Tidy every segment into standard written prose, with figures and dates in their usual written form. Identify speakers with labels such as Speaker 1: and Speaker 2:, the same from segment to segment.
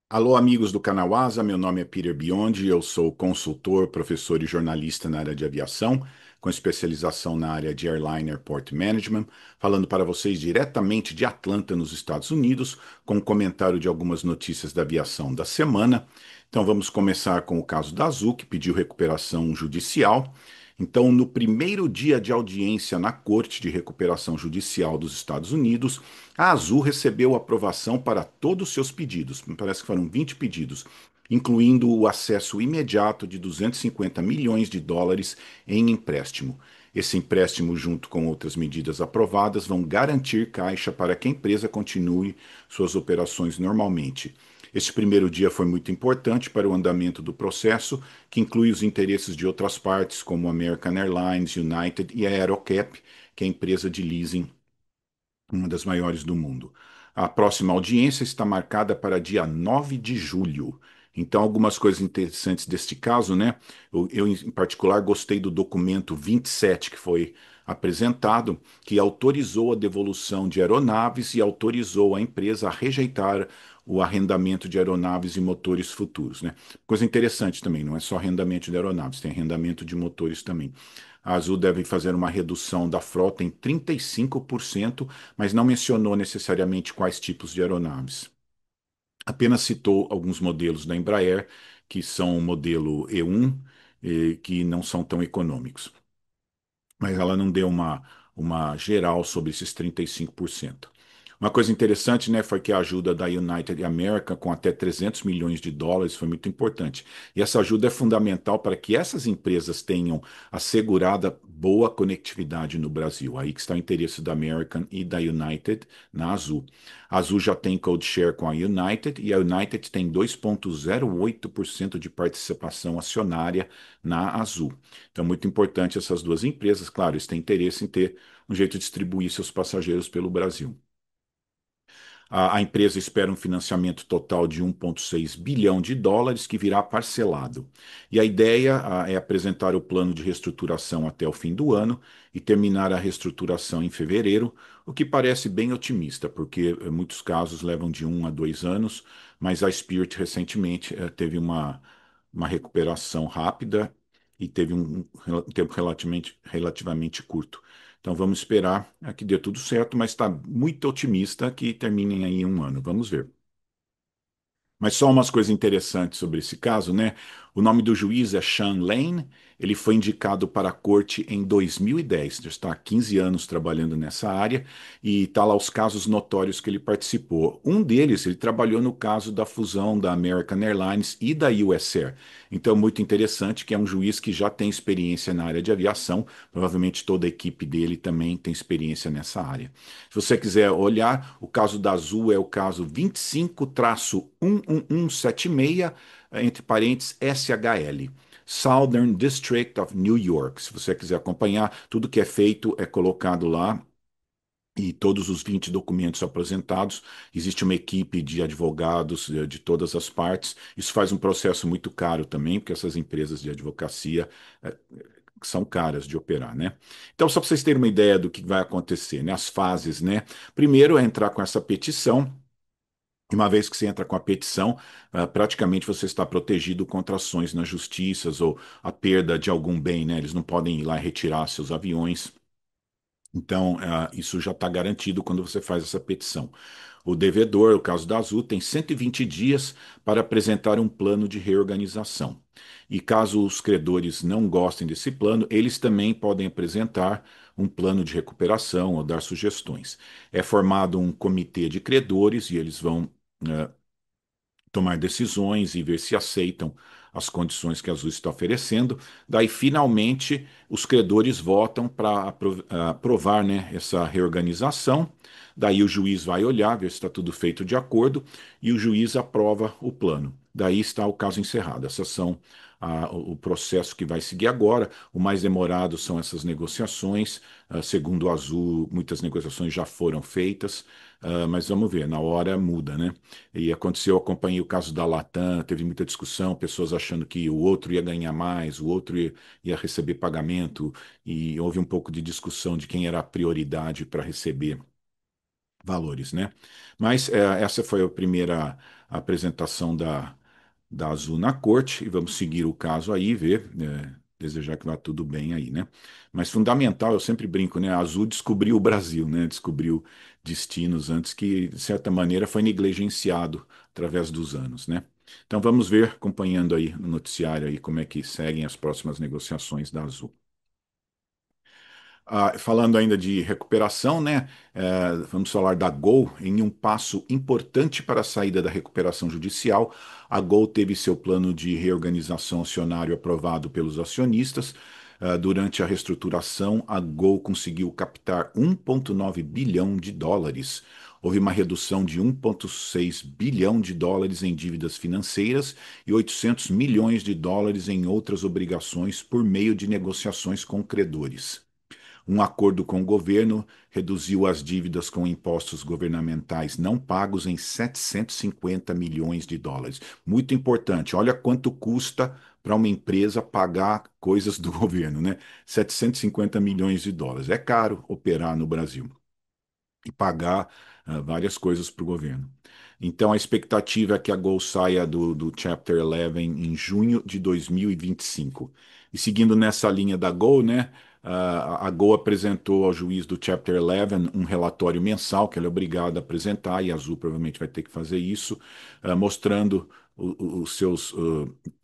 Speaker 1: Alô, amigos do canal Asa, meu nome é Peter Biondi, eu sou consultor, professor e jornalista na área de aviação, com especialização na área de Airline Airport Management, falando para vocês diretamente de Atlanta, nos Estados Unidos, com um comentário de algumas notícias da aviação da semana. Então vamos começar com o caso da Azul, que pediu recuperação judicial. Então, no primeiro dia de audiência na Corte de Recuperação Judicial dos Estados Unidos, a Azul recebeu aprovação para todos os seus pedidos, me parece que foram 20 pedidos, incluindo o acesso imediato de 250 milhões de dólares em empréstimo. Esse empréstimo, junto com outras medidas aprovadas, vão garantir caixa para que a empresa continue suas operações normalmente. Este primeiro dia foi muito importante para o andamento do processo, que inclui os interesses de outras partes, como American Airlines, United e a Aerocap, que é a empresa de leasing, uma das maiores do mundo. A próxima audiência está marcada para dia 9 de julho. Então, algumas coisas interessantes deste caso, né? Eu, em particular, gostei do documento 27 que foi apresentado, que autorizou a devolução de aeronaves e autorizou a empresa a rejeitar o arrendamento de aeronaves e motores futuros, né? Coisa interessante também, não é só arrendamento de aeronaves, tem arrendamento de motores também. A Azul deve fazer uma redução da frota em 35%, mas não mencionou necessariamente quais tipos de aeronaves. Apenas citou alguns modelos da Embraer, que são o modelo E1, que não são tão econômicos. Mas ela não deu uma geral sobre esses 35%. Uma coisa interessante, né, foi que a ajuda da United America com até 300 milhões de dólares foi muito importante. E essa ajuda é fundamental para que essas empresas tenham assegurada boa conectividade no Brasil. Aí que está o interesse da American e da United na Azul. A Azul já tem code share com a United e a United tem 2,08% de participação acionária na Azul. Então, muito importante essas duas empresas, claro, eles têm interesse em ter um jeito de distribuir seus passageiros pelo Brasil. A empresa espera um financiamento total de 1,6 bilhão de dólares que virá parcelado. E a ideia é apresentar o plano de reestruturação até o fim do ano e terminar a reestruturação em fevereiro, o que parece bem otimista, porque muitos casos levam de 1 a 2 anos, mas a Spirit recentemente teve uma recuperação rápida e teve um tempo relativamente curto. Então vamos esperar que dê tudo certo, mas está muito otimista que terminem aí em um ano. Vamos ver. Mas só umas coisas interessantes sobre esse caso, né? O nome do juiz é Sean Lane. Ele foi indicado para a corte em 2010. Já está há 15 anos trabalhando nessa área e está lá os casos notórios que ele participou. Um deles, ele trabalhou no caso da fusão da American Airlines e da US Air. Então, muito interessante que é um juiz que já tem experiência na área de aviação. Provavelmente toda a equipe dele também tem experiência nessa área. Se você quiser olhar, o caso da Azul é o caso 25-11176, entre parênteses, SHL. Southern District of New York. Se você quiser acompanhar, tudo que é feito é colocado lá e todos os 20 documentos apresentados. Existe uma equipe de advogados de todas as partes. Isso faz um processo muito caro também, porque essas empresas de advocacia eh, são caras de operar, né? Então, só para vocês terem uma ideia do que vai acontecer, né? As fases, né? Primeiro é entrar com essa petição. E uma vez que você entra com a petição, praticamente você está protegido contra ações nas justiças ou a perda de algum bem, né? Eles não podem ir lá e retirar seus aviões. Então, isso já está garantido quando você faz essa petição. O devedor, o caso da Azul, tem 120 dias para apresentar um plano de reorganização. E caso os credores não gostem desse plano, eles também podem apresentar um plano de recuperação ou dar sugestões. É formado um comitê de credores e eles vão eh, tomar decisões e ver se aceitam as condições que a Azul está oferecendo. Daí, finalmente, os credores votam para aprovar, né, essa reorganização. Daí o juiz vai olhar, ver se está tudo feito de acordo, e o juiz aprova o plano. Daí está o caso encerrado. Essas são o processo que vai seguir agora. O mais demorado são essas negociações. Segundo o Azul, muitas negociações já foram feitas, mas vamos ver, na hora muda, né? E aconteceu, eu acompanhei o caso da Latam, teve muita discussão, pessoas achando que o outro ia ganhar mais, o outro ia receber pagamento, e houve um pouco de discussão de quem era a prioridade para receber valores, né? Mas essa foi a primeira apresentação da Azul na corte e vamos seguir o caso aí, ver, desejar que vá tudo bem aí, né? Mas fundamental, eu sempre brinco, né? A Azul descobriu o Brasil, né? Descobriu destinos antes que, de certa maneira, foi negligenciado através dos anos, né? Então vamos ver, acompanhando aí no noticiário aí como é que seguem as próximas negociações da Azul. Falando ainda de recuperação, né? Vamos falar da Gol. Em um passo importante para a saída da recuperação judicial, a Gol teve seu plano de reorganização acionário aprovado pelos acionistas. Durante a reestruturação, a Gol conseguiu captar 1,9 bilhão de dólares. Houve uma redução de 1,6 bilhão de dólares em dívidas financeiras e 800 milhões de dólares em outras obrigações por meio de negociações com credores. Um acordo com o governo reduziu as dívidas com impostos governamentais não pagos em 750 milhões de dólares. Muito importante. Olha quanto custa para uma empresa pagar coisas do governo, né? 750 milhões de dólares. É caro operar no Brasil e pagar várias coisas para o governo. Então, a expectativa é que a Gol saia do Chapter 11 em junho de 2025. E seguindo nessa linha da Gol, né, a Gol apresentou ao juiz do Chapter 11 um relatório mensal que ela é obrigada a apresentar, e a Azul provavelmente vai ter que fazer isso, mostrando os seus,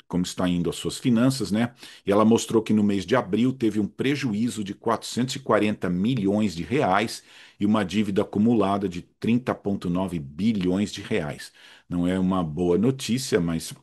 Speaker 1: como está indo as suas finanças, né? E ela mostrou que no mês de abril teve um prejuízo de 440 milhões de reais e uma dívida acumulada de 30,9 bilhões de reais. Não é uma boa notícia, mas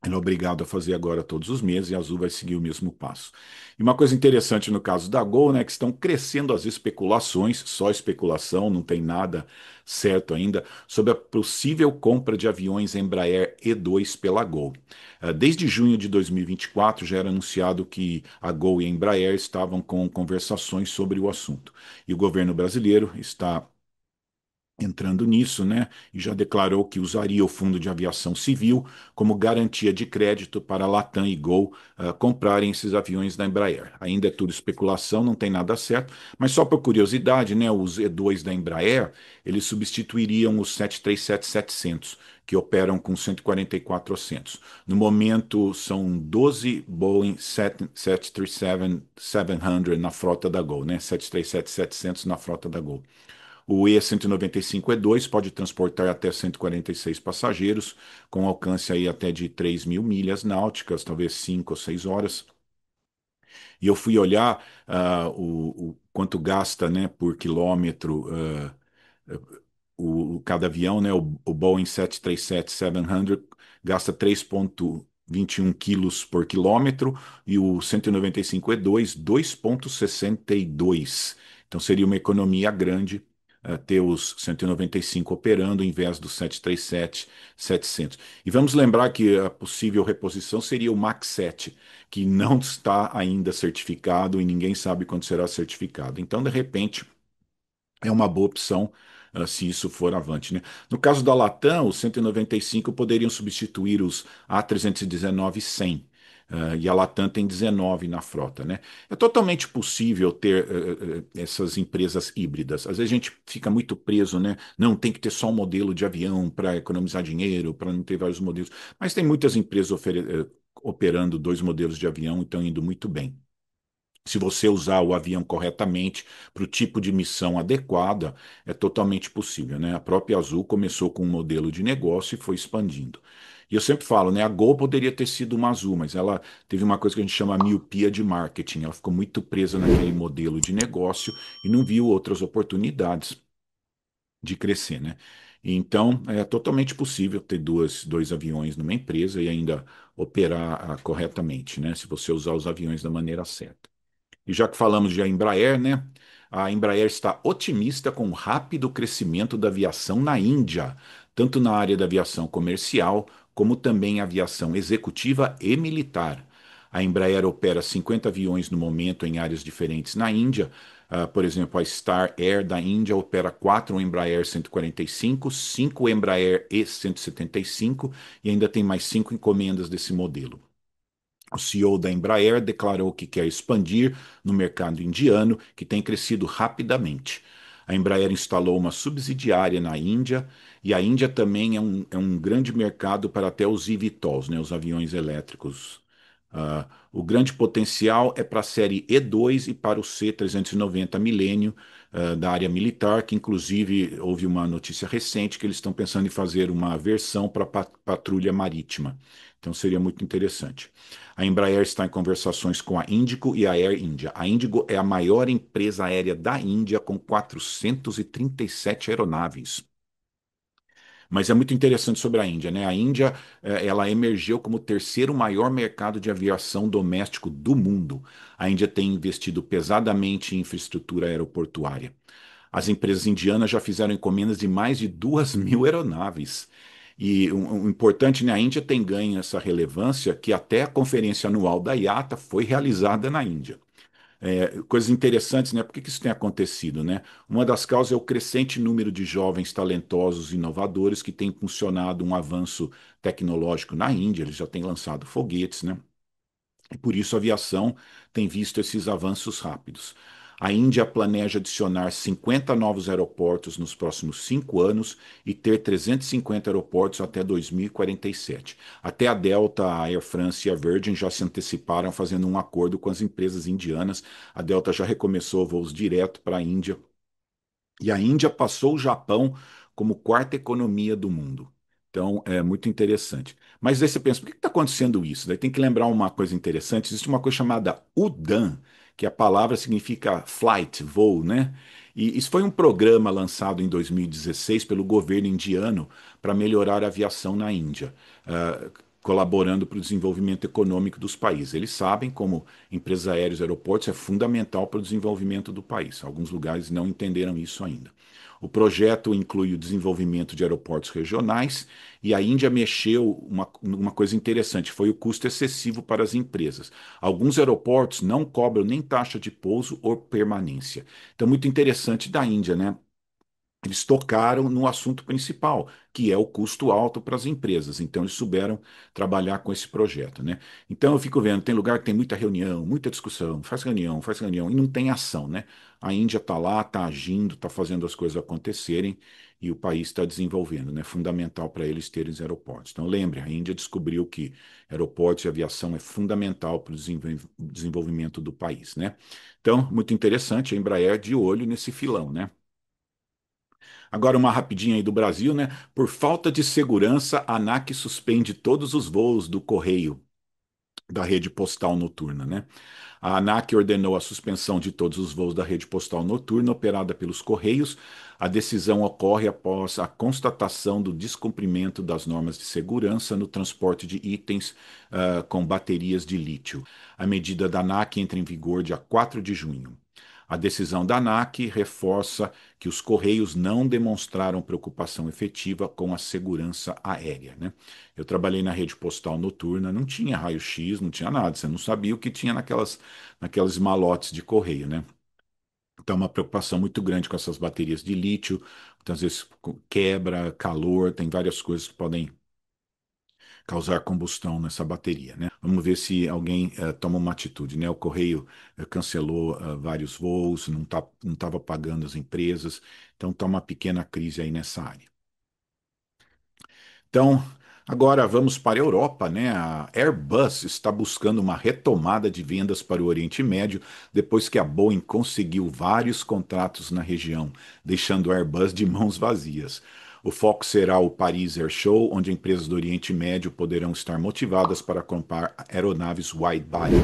Speaker 1: ele é obrigado a fazer agora todos os meses e a Azul vai seguir o mesmo passo. E uma coisa interessante no caso da Gol, né, que estão crescendo as especulações, só especulação, não tem nada certo ainda, sobre a possível compra de aviões Embraer E2 pela Gol. Desde junho de 2024 já era anunciado que a Gol e a Embraer estavam com conversações sobre o assunto. E o governo brasileiro está entrando nisso, né, e já declarou que usaria o Fundo de Aviação Civil como garantia de crédito para a Latam e Gol comprarem esses aviões da Embraer. Ainda é tudo especulação, não tem nada certo, mas só por curiosidade, né, os E2 da Embraer, eles substituiriam os 737-700, que operam com 144-800. No momento, são 12 Boeing 737-700 na frota da Gol, né, 737-700 na frota da Gol. O E195E2 pode transportar até 146 passageiros, com alcance aí até de 3 mil milhas náuticas, talvez 5 ou 6 horas. E eu fui olhar o quanto gasta, né, por quilômetro cada avião, né, o Boeing 737-700 gasta 3,21 quilos por quilômetro e o 195E2 2,62. Então seria uma economia grande ter os 195 operando em vez do 737-700. E vamos lembrar que a possível reposição seria o MAX 7, que não está ainda certificado e ninguém sabe quando será certificado. Então, de repente, é uma boa opção se isso for avante, né? No caso da Latam, os 195 poderiam substituir os A319-100. E a Latam tem 19 na frota, né? É totalmente possível ter essas empresas híbridas. Às vezes a gente fica muito preso, né? Não, tem que ter só um modelo de avião para economizar dinheiro, para não ter vários modelos. Mas tem muitas empresas operando dois modelos de avião e estão indo muito bem. Se você usar o avião corretamente para o tipo de missão adequada, é totalmente possível, né? A própria Azul começou com um modelo de negócio e foi expandindo. E eu sempre falo, né? A Gol poderia ter sido uma Azul, mas ela teve uma coisa que a gente chama miopia de marketing. Ela ficou muito presa naquele modelo de negócio e não viu outras oportunidades de crescer, né? Então, é totalmente possível ter dois aviões numa empresa e ainda operar corretamente, né? Se você usar os aviões da maneira certa. E já que falamos de Embraer, né? A Embraer está otimista com o rápido crescimento da aviação na Índia, tanto na área da aviação comercial, como também aviação executiva e militar. A Embraer opera 50 aviões no momento em áreas diferentes na Índia. Por exemplo, a Star Air da Índia opera 4 Embraer 145, 5 Embraer E175 e ainda tem mais 5 encomendas desse modelo. O CEO da Embraer declarou que quer expandir no mercado indiano, que tem crescido rapidamente. A Embraer instalou uma subsidiária na Índia, e a Índia também é um grande mercado para até os eVTOLs, né, os aviões elétricos. O grande potencial é para a série E2 e para o C-390 Millennium, da área militar, que inclusive houve uma notícia recente que eles estão pensando em fazer uma versão para patrulha marítima. Então seria muito interessante. A Embraer está em conversações com a Indigo e a Air India. A Indigo é a maior empresa aérea da Índia, com 437 aeronaves. Mas é muito interessante sobre a Índia, né? A Índia, ela emergiu como o terceiro maior mercado de aviação doméstico do mundo. A Índia tem investido pesadamente em infraestrutura aeroportuária. As empresas indianas já fizeram encomendas de mais de 2.000 aeronaves. E o importante, né, a Índia tem ganho essa relevância que até a conferência anual da IATA foi realizada na Índia. Coisas interessantes, né? Por que isso tem acontecido, né? Uma das causas é o crescente número de jovens talentosos e inovadores que tem impulsionado um avanço tecnológico na Índia. Eles já têm lançado foguetes, né? E por isso a aviação tem visto esses avanços rápidos. A Índia planeja adicionar 50 novos aeroportos nos próximos 5 anos e ter 350 aeroportos até 2047. Até a Delta, a Air France e a Virgin já se anteciparam fazendo um acordo com as empresas indianas. A Delta já recomeçou voos direto para a Índia e a Índia passou o Japão como quarta economia do mundo. Então, é muito interessante. Mas aí você pensa, por que está acontecendo isso? Daí tem que lembrar uma coisa interessante. Existe uma coisa chamada UDAN, que a palavra significa flight, voo, né? E isso foi um programa lançado em 2016 pelo governo indiano para melhorar a aviação na Índia, colaborando para o desenvolvimento econômico dos países. Eles sabem como empresas aéreas e aeroportos é fundamental para o desenvolvimento do país. Alguns lugares não entenderam isso ainda. O projeto inclui o desenvolvimento de aeroportos regionais e a Índia mexeu uma coisa interessante, foi o custo excessivo para as empresas. Alguns aeroportos não cobram nem taxa de pouso ou permanência. Então, muito interessante da Índia, né? Eles tocaram no assunto principal, que é o custo alto para as empresas. Então, eles souberam trabalhar com esse projeto, né? Então, eu fico vendo, tem lugar que tem muita reunião, muita discussão, faz reunião, e não tem ação, né? A Índia está lá, está agindo, está fazendo as coisas acontecerem e o país está desenvolvendo, né? É fundamental para eles terem os aeroportos. Então, lembre, a Índia descobriu que aeroportos e aviação é fundamental para o desenvolvimento do país, né? Então, muito interessante, a Embraer de olho nesse filão, né? Agora, uma rapidinha aí do Brasil, né? Por falta de segurança, a ANAC suspende todos os voos do Correio da rede postal noturna, né? A ANAC ordenou a suspensão de todos os voos da rede postal noturna operada pelos Correios. A decisão ocorre após a constatação do descumprimento das normas de segurança no transporte de itens com baterias de lítio. A medida da ANAC entra em vigor dia 4 de junho. A decisão da ANAC reforça que os Correios não demonstraram preocupação efetiva com a segurança aérea, né? Eu trabalhei na rede postal noturna, não tinha raio-x, não tinha nada, você não sabia o que tinha naquelas malotes de correio, né? Então, é uma preocupação muito grande com essas baterias de lítio, muitas vezes quebra, calor, tem várias coisas que podem causar combustão nessa bateria, né? Vamos ver se alguém toma uma atitude, né? O Correio cancelou vários voos, não estava pagando as empresas, então está uma pequena crise aí nessa área. Então, agora vamos para a Europa, né? A Airbus está buscando uma retomada de vendas para o Oriente Médio depois que a Boeing conseguiu vários contratos na região, deixando a Airbus de mãos vazias. O foco será o Paris Air Show, onde empresas do Oriente Médio poderão estar motivadas para comprar aeronaves wide-body.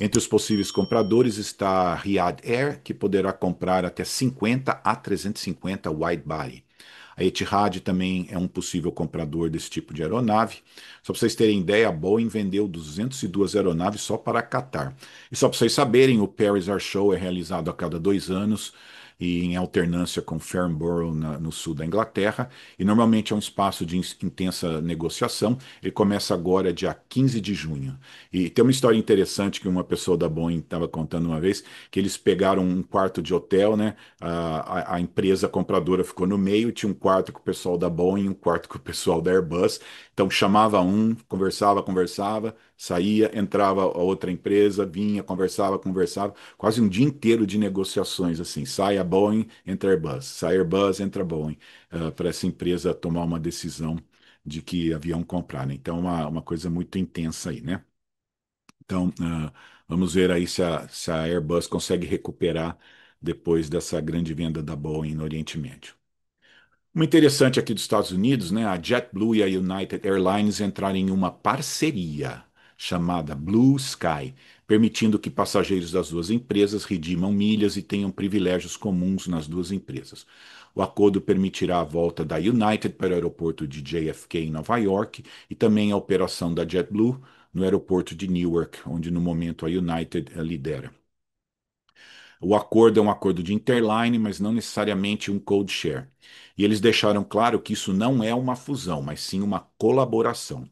Speaker 1: Entre os possíveis compradores está a Riyadh Air, que poderá comprar até 50 a 350 wide-body. A Etihad também é um possível comprador desse tipo de aeronave. Só para vocês terem ideia, a Boeing vendeu 202 aeronaves só para a Qatar. E só para vocês saberem, o Paris Air Show é realizado a cada 2 anos e em alternância com Farnborough no sul da Inglaterra, e normalmente é um espaço de intensa negociação. Ele começa agora dia 15 de junho. E tem uma história interessante que uma pessoa da Boeing estava contando uma vez, que eles pegaram um quarto de hotel, né? A empresa compradora ficou no meio, tinha um quarto com o pessoal da Boeing, um quarto com o pessoal da Airbus. Então chamava um, conversava, saía, entrava a outra empresa, vinha, conversava, quase um dia inteiro de negociações, assim, sai, Boeing, entra Airbus. Sai Airbus, entra Boeing, para essa empresa tomar uma decisão de que avião comprar, né? Então, uma coisa muito intensa aí, né? Então, vamos ver aí se a Airbus consegue recuperar depois dessa grande venda da Boeing no Oriente Médio. Uma interessante aqui dos Estados Unidos, né? A JetBlue e a United Airlines entraram em uma parceria chamada Blue Sky, permitindo que passageiros das duas empresas redimam milhas e tenham privilégios comuns nas duas empresas. O acordo permitirá a volta da United para o aeroporto de JFK em Nova York e também a operação da JetBlue no aeroporto de Newark, onde no momento a United lidera. O acordo é um acordo de interline, mas não necessariamente um code share. E eles deixaram claro que isso não é uma fusão, mas sim uma colaboração.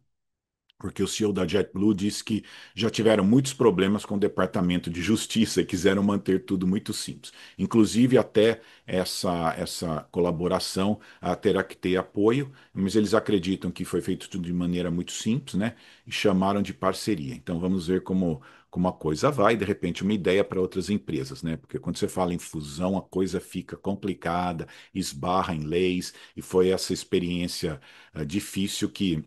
Speaker 1: Porque o CEO da JetBlue disse que já tiveram muitos problemas com o Departamento de Justiça e quiseram manter tudo muito simples. Inclusive, até essa colaboração terá que ter apoio, mas eles acreditam que foi feito tudo de maneira muito simples, né? E chamaram de parceria. Então, vamos ver como a coisa vai, de repente, uma ideia para outras empresas, né? Porque quando você fala em fusão, a coisa fica complicada, esbarra em leis, e foi essa experiência difícil que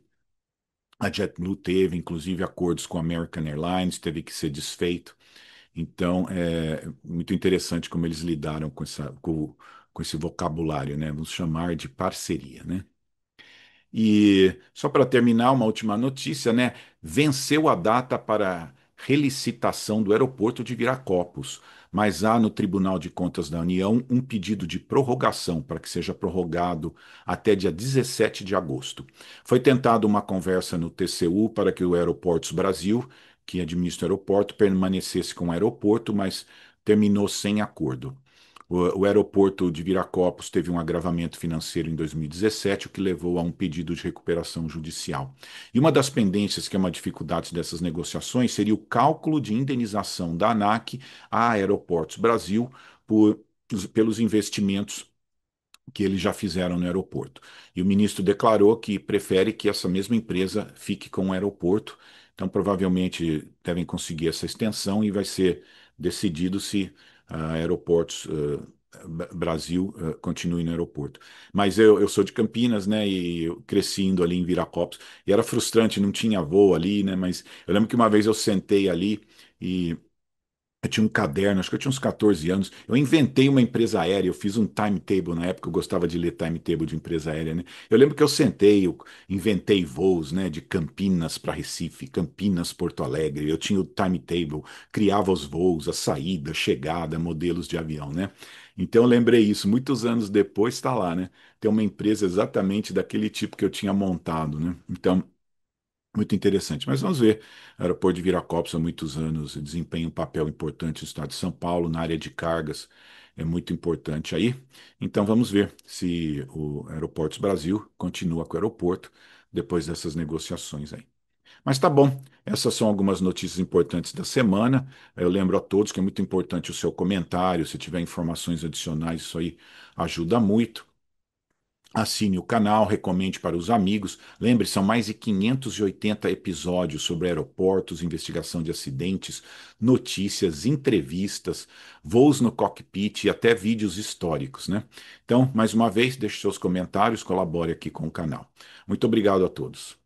Speaker 1: a JetBlue teve, inclusive, acordos com a American Airlines, teve que ser desfeito. Então, é muito interessante como eles lidaram com esse vocabulário, né? Vamos chamar de parceria, né? E só para terminar, uma última notícia, né? Venceu a data para relicitação do aeroporto de Viracopos, mas há no Tribunal de Contas da União um pedido de prorrogação para que seja prorrogado até dia 17 de agosto. Foi tentada uma conversa no TCU para que o Aeroportos Brasil, que administra o aeroporto, permanecesse com o aeroporto, mas terminou sem acordo. O aeroporto de Viracopos teve um agravamento financeiro em 2017, o que levou a um pedido de recuperação judicial. E uma das pendências, que é uma dificuldade dessas negociações, seria o cálculo de indenização da ANAC a Aeroportos Brasil pelos investimentos que eles já fizeram no aeroporto. E o ministro declarou que prefere que essa mesma empresa fique com o aeroporto. Então, provavelmente devem conseguir essa extensão e vai ser decidido se Aeroportos Brasil continue no aeroporto. Mas eu sou de Campinas, né? E eu cresci indo ali em Viracopos. E era frustrante, não tinha voo ali, né? Mas eu lembro que uma vez eu sentei ali e eu tinha um caderno, acho que eu tinha uns 14 anos. Eu inventei uma empresa aérea, eu fiz um timetable na época, eu gostava de ler timetable de empresa aérea, né? Eu lembro que eu sentei, eu inventei voos, né, de Campinas para Recife, Campinas, Porto Alegre. Eu tinha o timetable, criava os voos, a saída, chegada, modelos de avião, né? Então eu lembrei isso, muitos anos depois está lá, né? Tem uma empresa exatamente daquele tipo que eu tinha montado, né? Então muito interessante. Mas vamos ver. O aeroporto de Viracopos há muitos anos desempenha um papel importante no estado de São Paulo, na área de cargas, é muito importante aí. Então vamos ver se o Aeroportos Brasil continua com o aeroporto depois dessas negociações aí. Mas tá bom, essas são algumas notícias importantes da semana. Eu lembro a todos que é muito importante o seu comentário, se tiver informações adicionais, isso aí ajuda muito. Assine o canal, recomende para os amigos. Lembre, são mais de 580 episódios sobre aeroportos, investigação de acidentes, notícias, entrevistas, voos no cockpit e até vídeos históricos, né? Então, mais uma vez, deixe seus comentários, colabore aqui com o canal. Muito obrigado a todos.